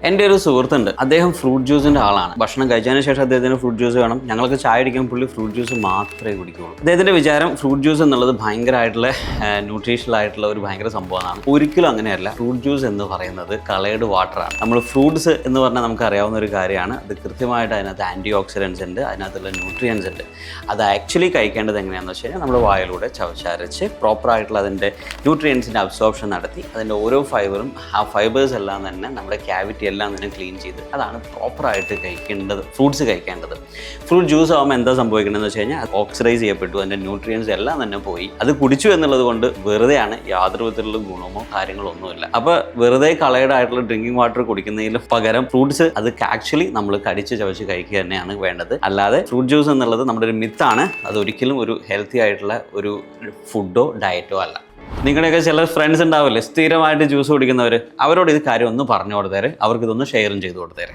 എൻ്റെ ഒരു സുഹൃത്തുണ്ട്, അദ്ദേഹം ഫ്രൂട്ട് ജ്യൂസിൻ്റെ ആളാണ്. ഭക്ഷണം കഴിച്ചതിന് ശേഷം അദ്ദേഹത്തിന് ഫ്രൂട്ട് ജ്യൂസ് വേണം. ഞങ്ങൾക്ക് ചായ അടിക്കാൻ പുള്ളി ഫ്രൂട്ട് ജ്യൂസ് മാത്രമേ കുടിക്കുകയുള്ളൂ. അദ്ദേഹത്തിൻ്റെ വിചാരം ഫ്രൂട്ട് ജ്യൂസ് എന്നുള്ളത് ഭയങ്കരമായിട്ടുള്ള ന്യൂട്രീഷണൽ ആയിട്ടുള്ള ഒരു ഭയങ്കര സംഭവമാണ്. ഒരിക്കലും അങ്ങനെയല്ല. ഫ്രൂട്ട് ജ്യൂസ് എന്ന് പറയുന്നത് കളേർഡ് വാട്ടറാണ്. നമ്മൾ ഫ്രൂട്ട്സ് എന്ന് പറഞ്ഞാൽ നമുക്ക് അറിയാവുന്ന ഒരു കാര്യമാണ്. അത് കൃത്യമായിട്ട് അതിനകത്ത് ആൻറ്റി ഓക്സിഡൻസ് ഉണ്ട്, അതിനകത്തുള്ള ന്യൂട്രിയൻസ് ഉണ്ട്. അത് ആക്ച്വലി കഴിക്കേണ്ടത് എങ്ങനെയാണെന്ന് വെച്ച് കഴിഞ്ഞാൽ നമ്മുടെ വായിലൂടെ ചവച്ചരച്ച് പ്രോപ്പറായിട്ടുള്ള അതിൻ്റെ ന്യൂട്രിയൻസിൻ്റെ അബ്സോർപ്ഷൻ നടത്തി അതിൻ്റെ ഓരോ ഫൈബറും ആ ഫൈബേഴ്സ് എല്ലാം തന്നെ നമ്മുടെ ക്യാവിറ്റി എല്ലാം തന്നെ ക്ലീൻ ചെയ്ത് അതാണ് പ്രോപ്പറായിട്ട് കഴിക്കേണ്ടത്, ഫ്രൂട്ട്സ് കഴിക്കേണ്ടത്. ഫ്രൂട്ട് ജ്യൂസ് ആകുമ്പോൾ എന്താ സംഭവിക്കണമെന്ന് വെച്ച് കഴിഞ്ഞാൽ ഓക്സിഡൈസ് ചെയ്യപ്പെട്ടു, അതിൻ്റെ ന്യൂട്രിയൻസ് എല്ലാം തന്നെ പോയി. അത് കുടിച്ചു എന്നുള്ളത് കൊണ്ട് വെറുതെയാണ്, യാതൊരു വിധത്തിലുള്ള ഗുണമോ കാര്യങ്ങളോ ഒന്നുമില്ല. അപ്പോൾ വെറുതെ കളേർഡായിട്ടുള്ള ഡ്രിങ്കിങ് വാട്ടർ കുടിക്കുന്നതിന് പകരം ഫ്രൂട്ട്സ് അത് ആക്ച്വലി നമ്മൾ കടിച്ച് ചവച്ച് കഴിക്കുക തന്നെയാണ് വേണ്ടത്. അല്ലാതെ ഫ്രൂട്ട് ജ്യൂസ് എന്നുള്ളത് നമ്മുടെ ഒരു മിത്താണ്. അത് ഒരിക്കലും ഒരു ഹെൽത്തി ആയിട്ടുള്ള ഒരു ഫുഡോ ഡയറ്റോ അല്ല. നിങ്ങളുടെയൊക്കെ ചില ഫ്രണ്ട്സ് ഉണ്ടാവില്ലേ സ്ഥിരമായിട്ട് ജ്യൂസ് കുടിക്കുന്നവർ, അവരോട് ഇത് കാര്യം ഒന്ന് പറഞ്ഞു കൊടുത്തേരെ, അവർക്ക് ഇതൊന്ന് ഷെയറും ചെയ്ത് കൊടുത്തേരെ.